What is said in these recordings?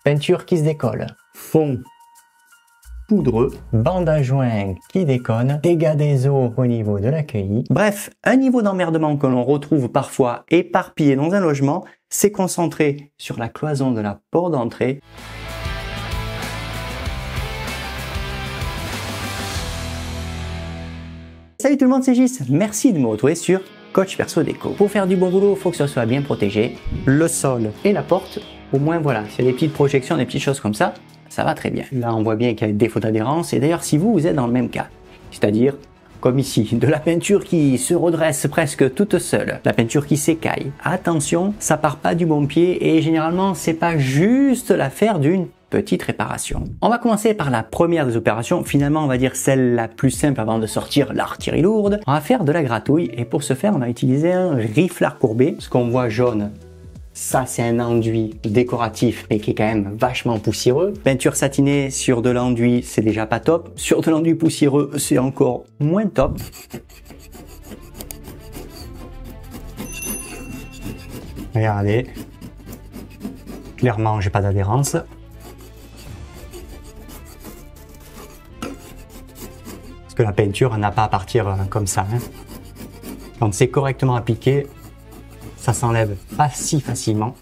peinture qui se décolle, fond poudreux, bande à joint qui déconne, dégâts des eaux au niveau de l'accueilli. Bref, un niveau d'emmerdement que l'on retrouve parfois éparpillé dans un logement, c'est concentré sur la cloison de la porte d'entrée. Salut tout le monde, c'est Gis. Merci de me retrouver sur Coach Perso Déco. Pour faire du bon boulot, il faut que ce soit bien protégé. Le sol et la porte, au moins voilà, s'il y a des petites projections, des petites choses comme ça, ça va très bien. Là, on voit bien qu'il y a des défauts d'adhérence. Et d'ailleurs, si vous êtes dans le même cas, c'est-à-dire, comme ici, de la peinture qui se redresse presque toute seule, la peinture qui s'écaille, attention, ça part pas du bon pied et généralement, c'est pas juste l'affaire d'une petite réparation. On va commencer par la première des opérations, finalement on va dire celle la plus simple avant de sortir l'artillerie lourde. On va faire de la gratouille et pour ce faire on va utiliser un riflard courbé. Ce qu'on voit jaune, ça c'est un enduit décoratif mais qui est quand même vachement poussiéreux. Peinture satinée sur de l'enduit c'est déjà pas top, sur de l'enduit poussiéreux c'est encore moins top. Regardez, clairement j'ai pas d'adhérence. Que la peinture n'a pas à partir comme ça. Quand c'est correctement appliqué, ça s'enlève pas si facilement.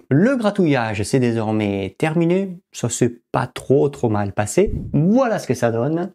Le gratouillage, c'est désormais terminé. Ça s'est pas trop mal passé. Voilà ce que ça donne.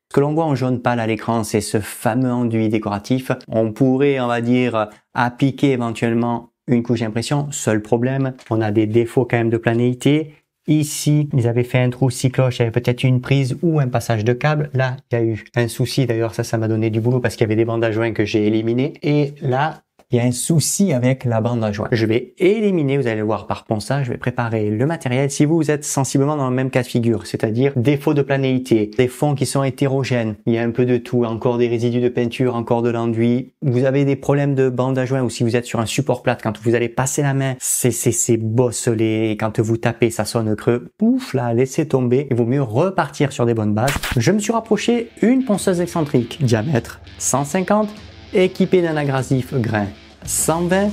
Ce que l'on voit en jaune pâle à l'écran, c'est ce fameux enduit décoratif. On pourrait, on va dire, appliquer éventuellement une couche d'impression. Seul problème, on a des défauts quand même de planéité. Ici, ils avaient fait un trou cycloche, il y avait peut-être une prise ou un passage de câble. Là, il y a eu un souci. D'ailleurs, ça m'a donné du boulot parce qu'il y avait des bandes à joint que j'ai éliminées. Et là, il y a un souci avec la bande à joint. Je vais éliminer, vous allez le voir par ponçage, je vais préparer le matériel. Si vous êtes sensiblement dans le même cas de figure, c'est-à-dire défaut de planéité, des fonds qui sont hétérogènes, il y a un peu de tout, encore des résidus de peinture, encore de l'enduit, vous avez des problèmes de bande à joint ou si vous êtes sur un support plate, quand vous allez passer la main, c'est bosselé, quand vous tapez, ça sonne creux, pouf là, laissez tomber, il vaut mieux repartir sur des bonnes bases. Je me suis rapproché une ponceuse excentrique, diamètre 150, équipée d'un agressif grain 120.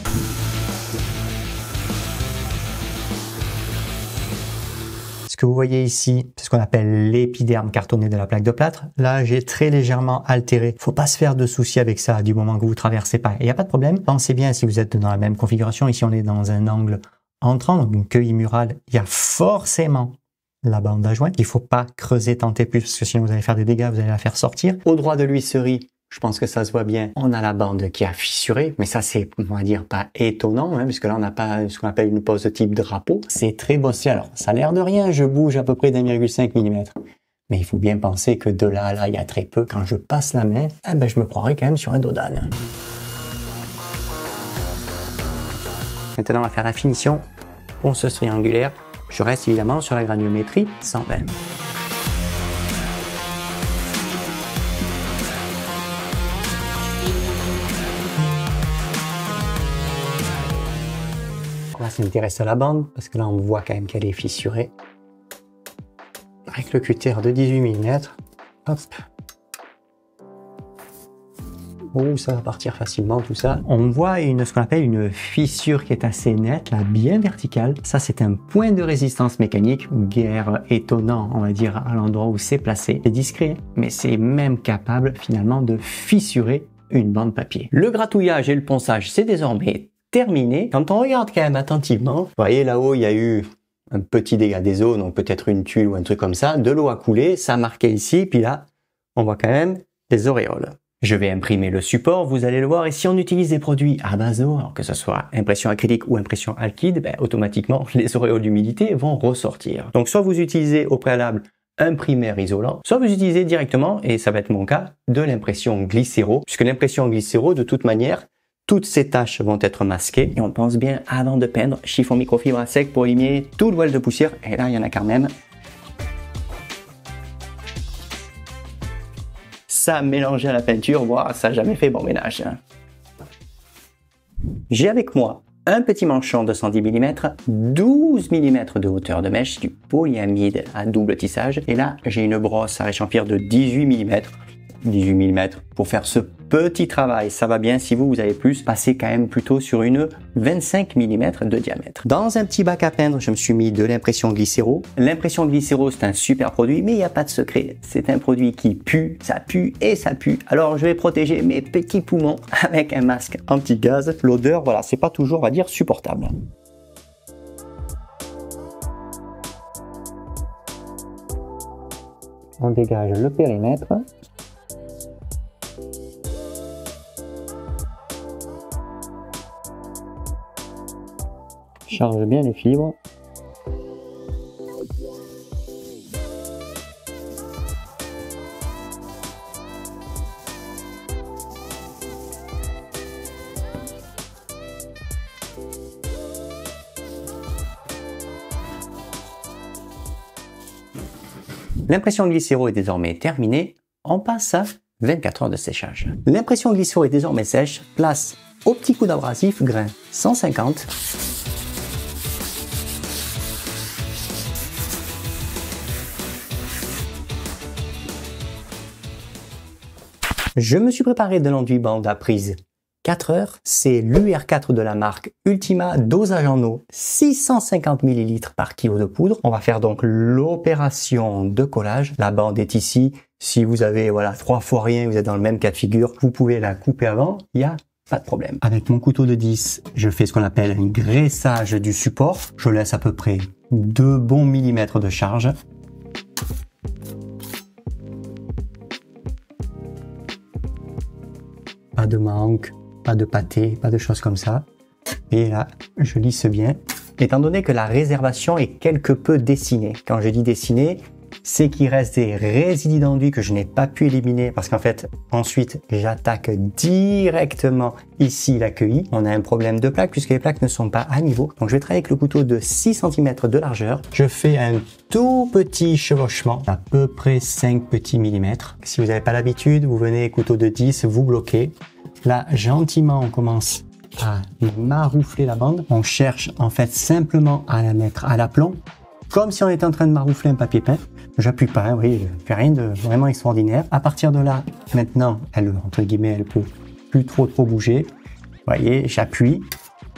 Ce que vous voyez ici, c'est ce qu'on appelle l'épiderme cartonné de la plaque de plâtre. Là, j'ai très légèrement altéré. Faut pas se faire de soucis avec ça du moment que vous traversez pas. Il n'y a pas de problème. Pensez bien si vous êtes dans la même configuration. Ici, on est dans un angle entrant, donc une queue murale. Il y a forcément la bande à joint. Il faut pas creuser, tenter plus, parce que sinon vous allez faire des dégâts, vous allez la faire sortir. Au droit de l'huisserie, je pense que ça se voit bien. On a la bande qui a fissuré, mais ça c'est, on va dire, pas étonnant, puisque là on n'a pas ce qu'on appelle une pose de type drapeau. C'est très bossé. Alors, ça a l'air de rien, je bouge à peu près d'1,5 mm. Mais il faut bien penser que de là à là, il y a très peu. Quand je passe la main, je me croirais quand même sur un dos d'âne. Maintenant, on va faire la finition. Ponceuse triangulaire. Je reste évidemment sur la granulométrie 120. On va s'intéresser à la bande parce que là on voit quand même qu'elle est fissurée. Avec le cutter de 18 mm, hop. Oh, ça va partir facilement tout ça. On voit ce qu'on appelle une fissure qui est assez nette, là, bien verticale. Ça c'est un point de résistance mécanique, guère étonnant on va dire à l'endroit où c'est placé. C'est discret, mais c'est même capable finalement de fissurer une bande papier. Le gratouillage et le ponçage c'est désormais terminé. Quand on regarde quand même attentivement, vous voyez là-haut il y a eu un petit dégât des eaux, donc peut-être une tuile ou un truc comme ça, de l'eau a coulé, ça a marqué ici, puis là on voit quand même des auréoles. Je vais imprimer le support, vous allez le voir, et si on utilise des produits à base d'eau, que ce soit impression acrylique ou impression alkyd, automatiquement les auréoles d'humidité vont ressortir. Donc soit vous utilisez au préalable un primaire isolant, soit vous utilisez directement, et ça va être mon cas, de l'impression glycéro, puisque l'impression glycéro de toute manière, toutes ces taches vont être masquées et on pense bien avant de peindre, chiffon microfibre à sec pour éliminer tout le voile de poussière. Et là, il y en a quand même. Ça mélangé à la peinture, voire ça n'a jamais fait bon ménage. J'ai avec moi un petit manchon de 110 mm, 12 mm de hauteur de mèche, du polyamide à double tissage. Et là, j'ai une brosse à réchampir de 18 mm. 18 mm pour faire ce petit travail. Ça va bien. Si vous avez plus, passez quand même plutôt sur une 25 mm de diamètre. Dans un petit bac à peindre, je me suis mis de l'impression glycéro. L'impression glycéro, c'est un super produit, mais il n'y a pas de secret. C'est un produit qui pue, ça pue et ça pue. Alors, je vais protéger mes petits poumons avec un masque anti-gaz. L'odeur, voilà, c'est pas toujours, on va dire, supportable. On dégage le périmètre. Charge bien les fibres. L'impression glycéro est désormais terminée. On passe à 24 heures de séchage. L'impression glycéro est désormais sèche. Place au petit coup d'abrasif, grain 150. Je me suis préparé de l'enduit bande à prise 4 heures. C'est l'UR4 de la marque Ultima, dosage en eau 650 ml par kilo de poudre. On va faire donc l'opération de collage. La bande est ici. Si vous avez voilà 3 fois rien, vous êtes dans le même cas de figure, vous pouvez la couper avant. Il n'y a pas de problème. Avec mon couteau de 10, je fais ce qu'on appelle un graissage du support. Je laisse à peu près 2 bons millimètres de charge. Pas de manque, pas de pâté, pas de choses comme ça. Et là, je lisse bien. Étant donné que la réservation est quelque peu dessinée. Quand je dis dessinée, c'est qu'il reste des résidus d'enduit que je n'ai pas pu éliminer parce qu'en fait, ensuite, j'attaque directement ici l'accueilli. On a un problème de plaque puisque les plaques ne sont pas à niveau. Donc, je vais travailler avec le couteau de 6 cm de largeur. Je fais un tout petit chevauchement, à peu près 5 petits millimètres. Si vous n'avez pas l'habitude, vous venez couteau de 10, vous bloquez. Là, gentiment, on commence à maroufler la bande. On cherche en fait simplement à la mettre à l'aplomb, comme si on était en train de maroufler un papier peint. J'appuie pas, hein, oui, je fais rien de vraiment extraordinaire. À partir de là, maintenant, elle, entre guillemets, elle peut plus trop bouger. Vous voyez, j'appuie.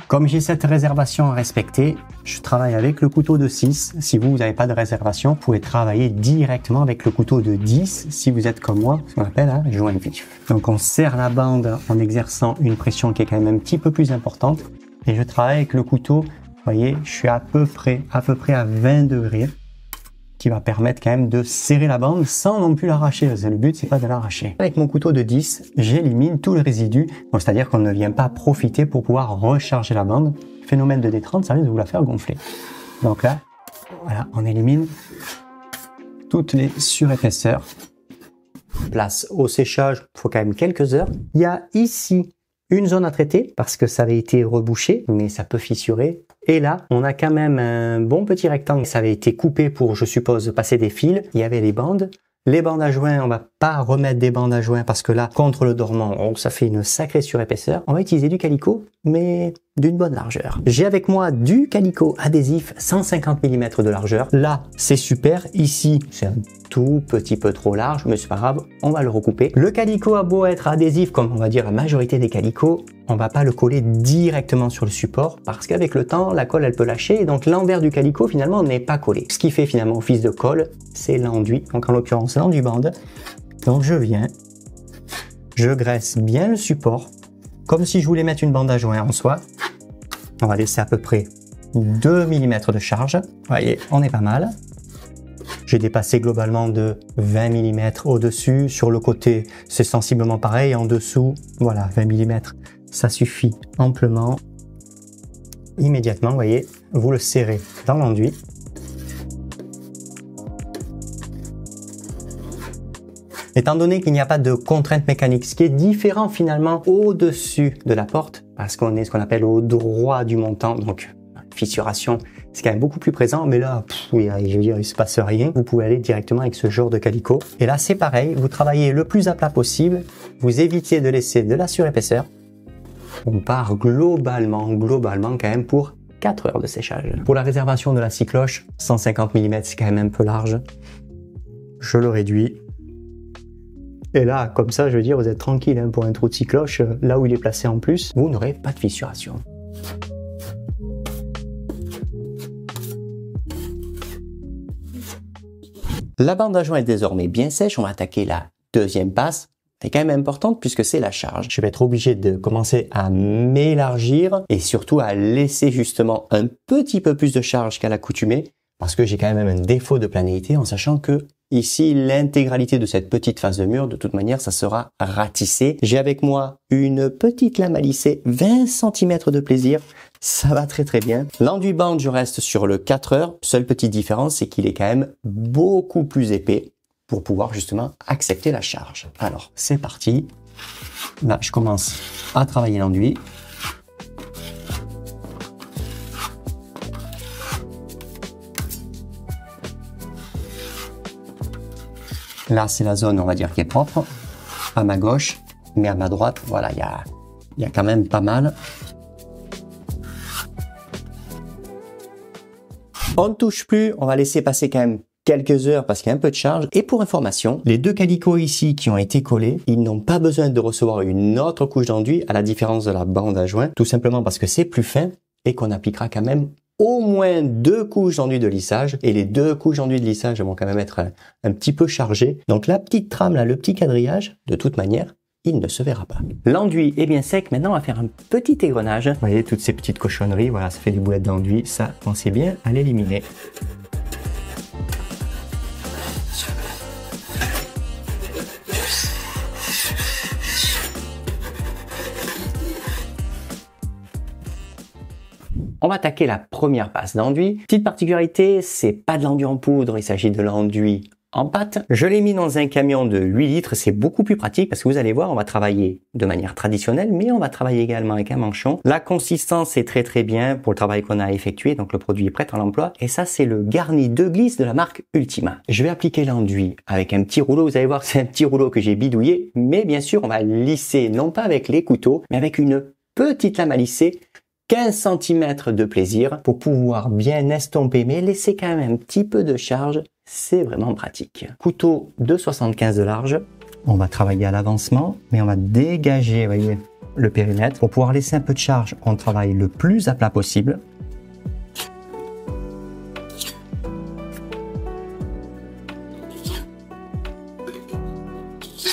Comme j'ai cette réservation à respecter, je travaille avec le couteau de 6. Si vous n'avez pas de réservation, vous pouvez travailler directement avec le couteau de 10 si vous êtes comme moi, ce qu'on appelle un joint vif. Donc on serre la bande en exerçant une pression qui est quand même un petit peu plus importante. Et je travaille avec le couteau, vous voyez, je suis à peu près à 20 degrés, qui va permettre quand même de serrer la bande sans non plus l'arracher. Le but, c'est pas de l'arracher. Avec mon couteau de 10, j'élimine tout le résidu. C'est-à-dire qu'on ne vient pas profiter pour pouvoir recharger la bande. Phénomène de détrante, ça risque de vous la faire gonfler. Donc là, voilà, on élimine toutes les surépaisseurs. Place au séchage, il faut quand même quelques heures. Il y a ici une zone à traiter parce que ça avait été rebouché, mais ça peut fissurer. Et là, on a quand même un bon petit rectangle. Ça avait été coupé pour, je suppose, passer des fils. Il y avait les bandes. Les bandes à joint, on va pas remettre des bandes à joint parce que là, contre le dormant, ça fait une sacrée surépaisseur. On va utiliser du calicot, mais d'une bonne largeur. J'ai avec moi du calicot adhésif 150 mm de largeur. Là, c'est super. Ici, c'est un tout petit peu trop large, mais c'est pas grave, on va le recouper. Le calicot a beau être adhésif, comme on va dire la majorité des calicots, on va pas le coller directement sur le support parce qu'avec le temps, la colle, elle peut lâcher et donc l'envers du calicot, finalement, n'est pas collé. Ce qui fait finalement office de colle, c'est l'enduit. Donc en l'occurrence, l'enduit bande. Donc je viens, je graisse bien le support, comme si je voulais mettre une bande à joint en soi. On va laisser à peu près 2 mm de charge. Vous voyez, on est pas mal. J'ai dépassé globalement de 20 mm au-dessus. Sur le côté, c'est sensiblement pareil. En dessous, voilà, 20 mm. Ça suffit amplement. Immédiatement, vous voyez, vous le serrez dans l'enduit. Étant donné qu'il n'y a pas de contrainte mécanique, ce qui est différent finalement au-dessus de la porte, parce qu'on est ce qu'on appelle au droit du montant, donc fissuration, c'est quand même beaucoup plus présent, mais là, oui, je veux dire, il se passe rien. Vous pouvez aller directement avec ce genre de calicot. Et là, c'est pareil, vous travaillez le plus à plat possible, vous évitez de laisser de la surépaisseur. On part globalement quand même pour 4 heures de séchage. Pour la réservation de la scie cloche, 150 mm, c'est quand même un peu large. Je le réduis. Et là, comme ça, je veux dire, vous êtes tranquille hein, pour un trou de scie cloche, là où il est placé en plus, vous n'aurez pas de fissuration. La bande à joint est désormais bien sèche, on va attaquer la deuxième passe. Elle est quand même importante puisque c'est la charge. Je vais être obligé de commencer à m'élargir et surtout à laisser justement un petit peu plus de charge qu'à l'accoutumée parce que j'ai quand même un défaut de planéité en sachant que ici, l'intégralité de cette petite face de mur, de toute manière, ça sera ratissé. J'ai avec moi une petite lame à lisser, 20 cm de plaisir. Ça va très très bien. L'enduit bande, je reste sur le 4 heures. Seule petite différence, c'est qu'il est quand même beaucoup plus épais pour pouvoir justement accepter la charge. Alors, c'est parti. Là, je commence à travailler l'enduit. Là, c'est la zone, on va dire, qui est propre. À ma gauche, mais à ma droite, voilà, il y a quand même pas mal. On ne touche plus, on va laisser passer quand même quelques heures parce qu'il y a un peu de charge. Et pour information, les deux calicots ici qui ont été collés, ils n'ont pas besoin de recevoir une autre couche d'enduit à la différence de la bande à joint, tout simplement parce que c'est plus fin et qu'on appliquera quand même au moins 2 couches d'enduit de lissage. Et les 2 couches d'enduit de lissage vont quand même être un petit peu chargées. Donc la petite trame là, le petit quadrillage, de toute manière, il ne se verra pas. L'enduit est bien sec. Maintenant, on va faire un petit égrenage. Vous voyez, toutes ces petites cochonneries, voilà, ça fait des boulettes d'enduit. Ça, pensez bien à l'éliminer. On va attaquer la première passe d'enduit. Petite particularité, c'est pas de l'enduit en poudre, il s'agit de l'enduit en pâte. Je l'ai mis dans un camion de 8 litres, c'est beaucoup plus pratique parce que vous allez voir, on va travailler de manière traditionnelle, mais on va travailler également avec un manchon. La consistance est très très bien pour le travail qu'on a effectué, donc le produit est prêt à l'emploi. Et ça, c'est le garni de glisse de la marque Ultima. Je vais appliquer l'enduit avec un petit rouleau, vous allez voir, c'est un petit rouleau que j'ai bidouillé, mais bien sûr, on va lisser, non pas avec les couteaux, mais avec une petite lame à lisser, 15 cm de plaisir pour pouvoir bien estomper, mais laisser quand même un petit peu de charge, c'est vraiment pratique. Couteau de 75 de large, on va travailler à l'avancement, mais on va dégager, vous voyez, le périmètre. Pour pouvoir laisser un peu de charge, on travaille le plus à plat possible.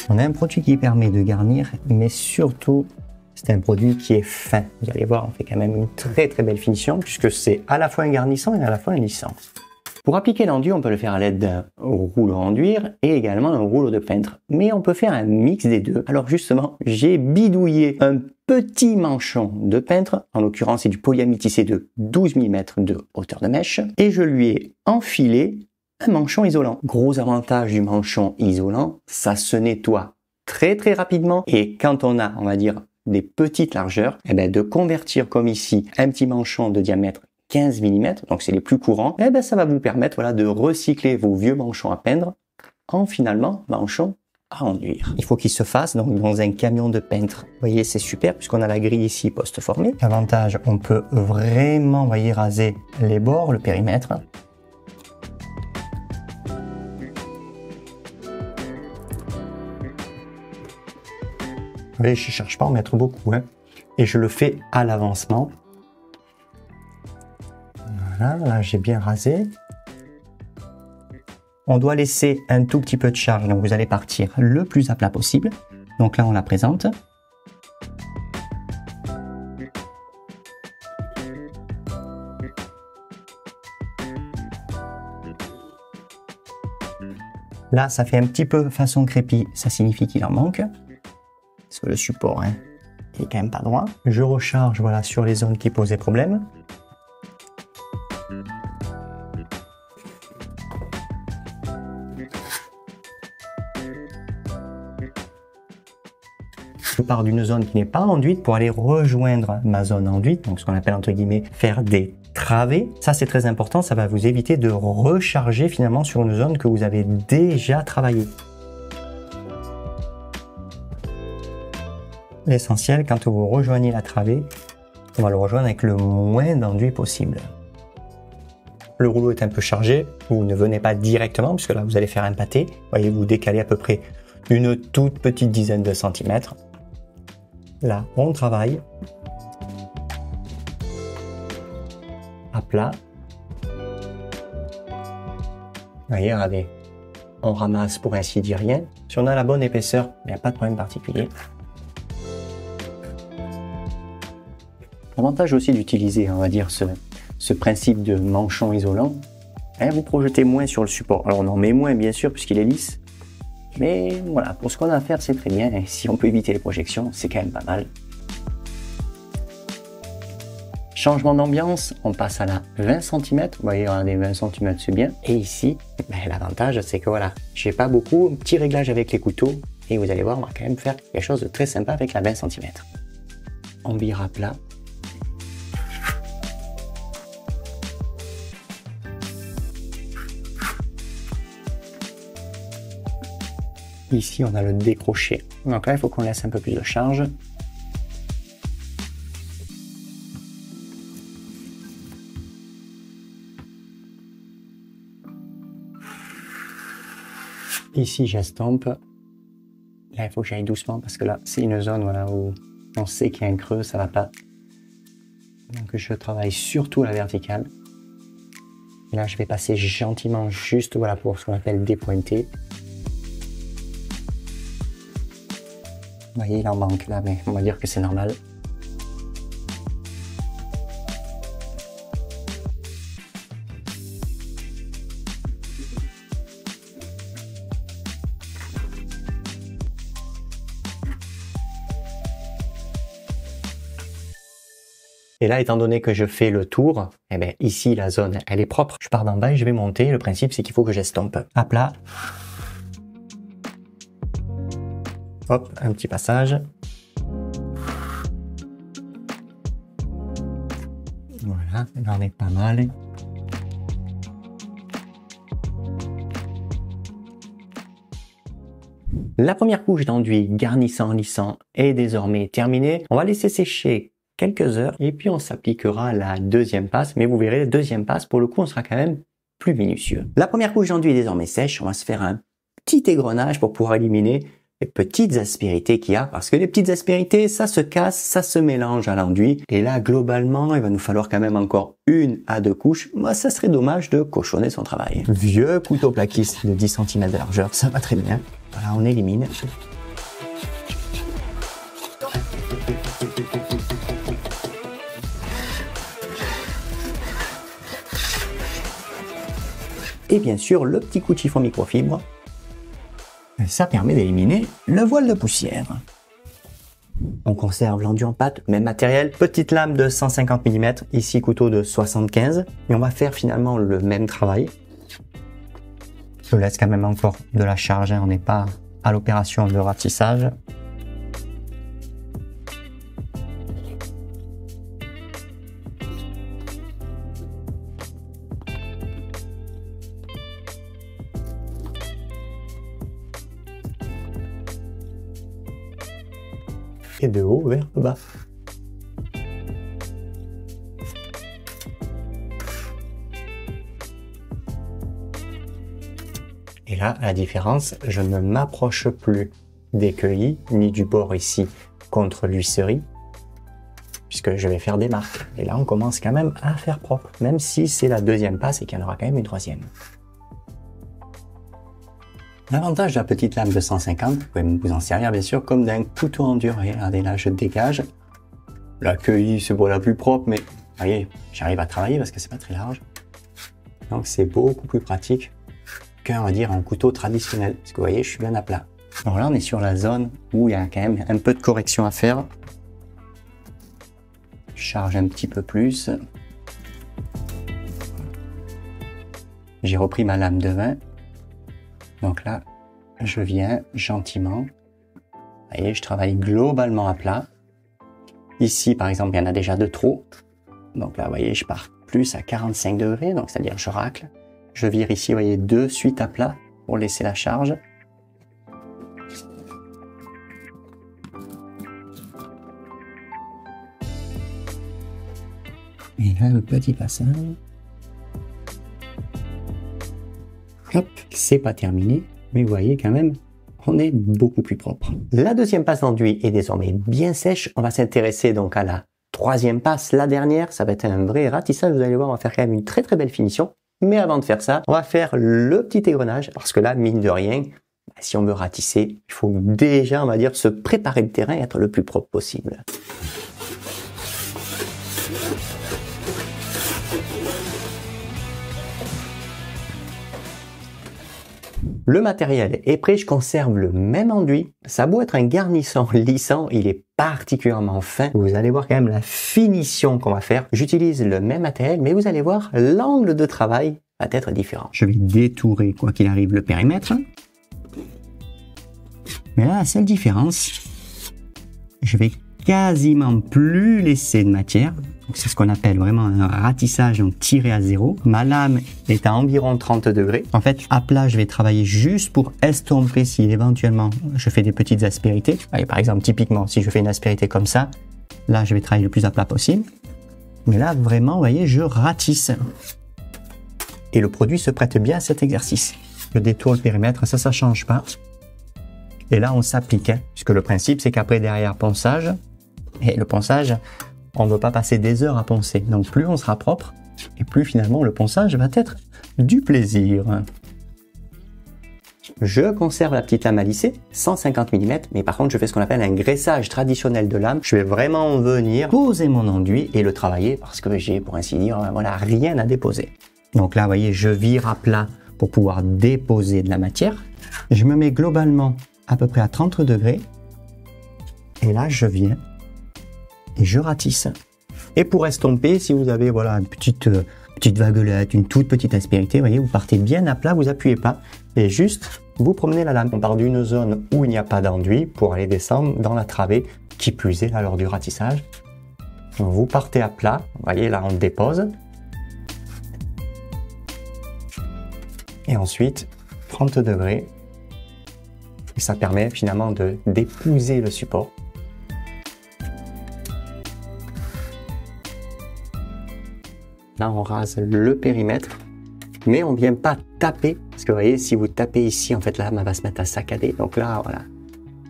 On a un produit qui permet de garnir, mais surtout, c'est un produit qui est fin. Vous allez voir, on fait quand même une très très belle finition puisque c'est à la fois un garnissant et à la fois un lissant. Pour appliquer l'enduit, on peut le faire à l'aide d'un rouleau à enduire et également d'un rouleau de peintre. Mais on peut faire un mix des deux. Alors justement, j'ai bidouillé un petit manchon de peintre. En l'occurrence, c'est du polyamide tissé de 12 mm de hauteur de mèche. Et je lui ai enfilé un manchon isolant. Gros avantage du manchon isolant, ça se nettoie très très rapidement. Et quand on a, on va dire, des petites largeurs, eh ben de convertir comme ici un petit manchon de diamètre 15 mm, donc c'est les plus courants, eh ben ça va vous permettre voilà, de recycler vos vieux manchons à peindre en finalement manchons à enduire. Il faut qu'il se fasse donc dans un camion de peintre. Vous voyez, c'est super puisqu'on a la grille ici post-formée. Avantage, on peut vraiment, voyez, raser les bords, le périmètre. Vous voyez, je ne cherche pas à en mettre beaucoup, hein. Et je le fais à l'avancement. Voilà, là j'ai bien rasé. On doit laisser un tout petit peu de charge, donc vous allez partir le plus à plat possible. Donc là on la présente. Là ça fait un petit peu façon crépi, ça signifie qu'il en manque. Parce que le support, hein, il est quand même pas droit. Je recharge voilà, sur les zones qui posaient problème. Je pars d'une zone qui n'est pas enduite pour aller rejoindre ma zone enduite, donc ce qu'on appelle entre guillemets faire des travées. Ça c'est très important, ça va vous éviter de recharger finalement sur une zone que vous avez déjà travaillée. L'essentiel, quand vous rejoignez la travée, on va le rejoindre avec le moins d'enduit possible. Le rouleau est un peu chargé, vous ne venez pas directement, puisque là vous allez faire un pâté. Voyez, vous décalez à peu près une toute petite dizaine de centimètres. Là, on travaille à plat. Vous voyez, regardez, on ramasse pour ainsi dire rien. Si on a la bonne épaisseur, il n'y a pas de problème particulier. L'avantage aussi d'utiliser, on va dire, ce principe de manchon isolant, vous projetez moins sur le support. Alors on en met moins bien sûr puisqu'il est lisse, mais voilà, pour ce qu'on a à faire c'est très bien, et si on peut éviter les projections, c'est quand même pas mal. Changement d'ambiance, on passe à la 20 cm, vous voyez, regardez, 20 cm c'est bien, et ici, l'avantage c'est que voilà, j'ai pas beaucoup, petit réglage avec les couteaux, et vous allez voir, on va quand même faire quelque chose de très sympa avec la 20 cm. On vire à plat. Ici, on a le décroché. Donc là, il faut qu'on laisse un peu plus de charge. Ici, j'estompe. Là, il faut que j'aille doucement parce que là, c'est une zone voilà, où on sait qu'il y a un creux, ça va pas. Donc, je travaille surtout à la verticale. Et là, je vais passer gentiment juste voilà, pour ce qu'on appelle dépointer. Vous voyez, il en manque là, mais on va dire que c'est normal. Et là, étant donné que je fais le tour, eh bien, ici, la zone, elle est propre. Je pars d'en bas et je vais monter. Le principe, c'est qu'il faut que j'estompe. À plat. Hop, un petit passage. Voilà, il en est pas mal. La première couche d'enduit garnissant, lissant est désormais terminée. On va laisser sécher quelques heures et puis on s'appliquera la deuxième passe. Mais vous verrez, la deuxième passe, pour le coup, on sera quand même plus minutieux. La première couche d'enduit est désormais sèche. On va se faire un petit égrenage pour pouvoir éliminer les petites aspérités qu'il y a, parce que les petites aspérités, ça se casse, ça se mélange à l'enduit, et là, globalement, il va nous falloir quand même encore 1 à 2 couches. Moi, ça serait dommage de cochonner son travail. Vieux couteau plaquiste de 10 cm de largeur, ça va très bien. Voilà, on élimine. Et bien sûr, le petit coup de chiffon microfibre. Ça permet d'éliminer le voile de poussière. On conserve l'enduit en pâte, même matériel, petite lame de 150 mm, ici couteau de 75, et on va faire finalement le même travail. Je laisse quand même encore de la charge, on n'est pas à l'opération de ratissage. Et de haut vers le bas. Et là, la différence, je ne m'approche plus des cueillis, ni du bord ici contre l'huisserie, puisque je vais faire des marques. Et là, on commence quand même à faire propre, même si c'est la deuxième passe et qu'il y en aura quand même une troisième. L'avantage de la petite lame de 150, vous pouvez vous en servir bien sûr comme d'un couteau en dur. Regardez là, je dégage. La cueillie, c'est pour la plus propre, mais voyez, j'arrive à travailler parce que c'est pas très large. Donc c'est beaucoup plus pratique qu'un, on va dire, un couteau traditionnel. Parce que vous voyez, je suis bien à plat. Alors là, on est sur la zone où il y a quand même un peu de correction à faire. Je charge un petit peu plus. J'ai repris ma lame de 20. Donc là, je viens gentiment. Vous voyez, je travaille globalement à plat. Ici, par exemple, il y en a déjà de trop. Donc là, vous voyez, je pars plus à 45 degrés, donc c'est-à-dire je racle. Je vire ici, vous voyez, 2 suites à plat pour laisser la charge. Et là, le petit passage. Hop, c'est pas terminé, mais vous voyez quand même, on est beaucoup plus propre. La deuxième passe d'enduit est désormais bien sèche. On va s'intéresser donc à la troisième passe, la dernière. Ça va être un vrai ratissage. Vous allez voir, on va faire quand même une très très belle finition. Mais avant de faire ça, on va faire le petit égrenage parce que là, mine de rien, si on veut ratisser, il faut déjà, on va dire, se préparer le terrain et être le plus propre possible. Le matériel est prêt, je conserve le même enduit. Ça a beau être un garnissant lissant, il est particulièrement fin. Vous allez voir quand même la finition qu'on va faire. J'utilise le même matériel, mais vous allez voir, l'angle de travail va être différent. Je vais détourer, quoi qu'il arrive, le périmètre. Mais là, la seule différence, je vais quasiment plus laisser de matière. C'est ce qu'on appelle vraiment un ratissage, donc tiré à zéro. Ma lame est à environ 30 degrés. En fait, à plat, je vais travailler juste pour estomper si éventuellement je fais des petites aspérités. Allez, par exemple, typiquement, si je fais une aspérité comme ça, là, je vais travailler le plus à plat possible. Mais là, vraiment, vous voyez, je ratisse. Et le produit se prête bien à cet exercice. Je détourne le périmètre, ça change pas. Et là, on s'applique, puisque le principe, c'est qu'après, derrière, ponçage. Et le ponçage, on ne veut pas passer des heures à poncer. Donc plus on sera propre, et plus finalement le ponçage va être du plaisir. Je conserve la petite lame à lisser, 150 mm, mais par contre je fais ce qu'on appelle un graissage traditionnel de lame. Je vais vraiment venir poser mon enduit et le travailler parce que j'ai, pour ainsi dire, voilà, rien à déposer. Donc là, vous voyez, je vire à plat pour pouvoir déposer de la matière. Je me mets globalement à peu près à 30 degrés. Et là, je viens et je ratisse. Et pour estomper, si vous avez voilà une petite vaguelette, une toute petite aspérité, vous voyez, vous partez bien à plat, vous appuyez pas et juste vous promenez la lame. On part d'une zone où il n'y a pas d'enduit pour aller descendre dans la travée, qui plus est là lors du ratissage. Donc, vous partez à plat, vous voyez là on dépose. Et ensuite 30 degrés. Et ça permet finalement d'épouser le support. Là, on rase le périmètre, mais on ne vient pas taper, parce que vous voyez, si vous tapez ici, en fait, la lame va se mettre à saccader. Donc là, voilà,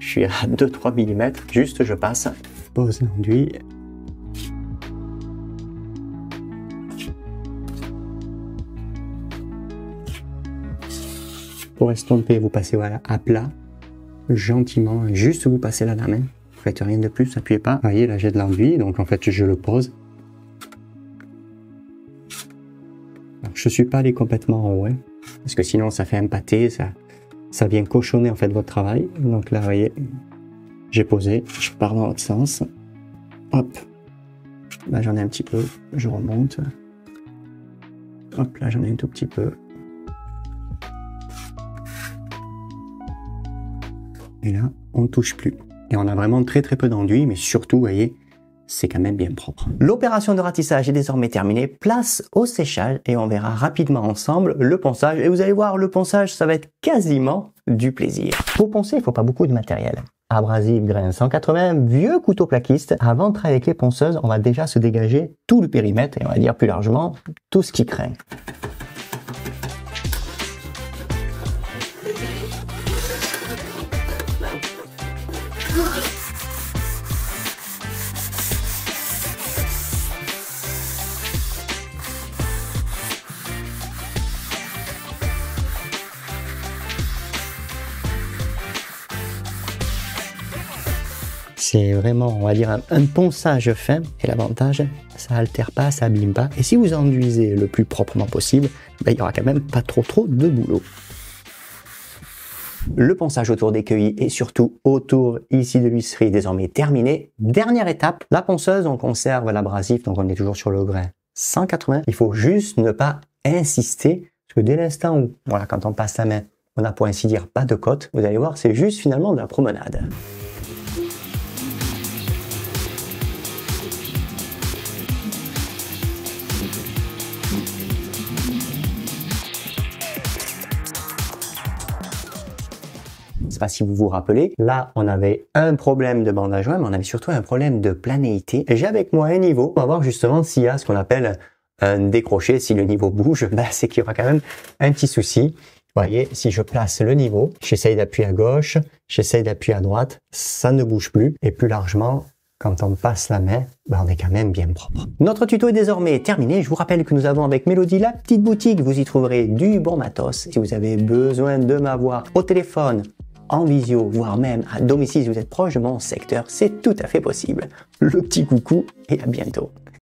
je suis à 2-3 mm, juste je passe, pose l'enduit. Pour estomper, vous passez voilà, à plat, gentiment, juste vous passez la lame. Vous faites rien de plus, appuyez pas. Vous voyez, là j'ai de l'enduit, donc en fait, je le pose. Je ne suis pas allé complètement en haut, hein, parce que sinon ça fait un pâté, ça vient cochonner en fait votre travail. Donc là, vous voyez, j'ai posé, je pars dans l'autre sens. Hop, là j'en ai un petit peu, je remonte. Hop, là j'en ai un tout petit peu. Et là, on ne touche plus. Et on a vraiment très très peu d'enduit, mais surtout, vous voyez, c'est quand même bien propre. L'opération de ratissage est désormais terminée. Place au séchage et on verra rapidement ensemble le ponçage. Et vous allez voir, le ponçage, ça va être quasiment du plaisir. Pour poncer, il ne faut pas beaucoup de matériel. Abrasif grain 180, vieux couteau plaquiste. Avant de travailler avec les ponceuses, on va déjà se dégager tout le périmètre et on va dire plus largement tout ce qui craint. C'est vraiment, on va dire, un ponçage fin. Et l'avantage, ça altère pas, ça abîme pas. Et si vous enduisez le plus proprement possible, ben, il y aura quand même pas trop de boulot. Le ponçage autour des queuilles et surtout autour ici de l'huisserie est désormais terminé. Dernière étape, la ponceuse, on conserve l'abrasif, donc on est toujours sur le grain 180. Il faut juste ne pas insister, parce que dès l'instant où, voilà, quand on passe la main, on n'a pour ainsi dire pas de cote, vous allez voir, c'est juste finalement de la promenade. Je ne sais pas si vous vous rappelez, là on avait un problème de bande à joint, mais on avait surtout un problème de planéité. J'ai avec moi un niveau, on va voir justement s'il y a ce qu'on appelle un décroché, si le niveau bouge, ben, c'est qu'il y aura quand même un petit souci. Vous voyez, si je place le niveau, j'essaye d'appuyer à gauche, j'essaye d'appuyer à droite, ça ne bouge plus. Et plus largement, quand on passe la main, on est quand même bien propre. Notre tuto est désormais terminé. Je vous rappelle que nous avons avec Mélodie la petite boutique. Vous y trouverez du bon matos. Si vous avez besoin de m'avoir au téléphone, en visio, voire même à domicile si vous êtes proche de mon secteur, c'est tout à fait possible. Le petit coucou et à bientôt.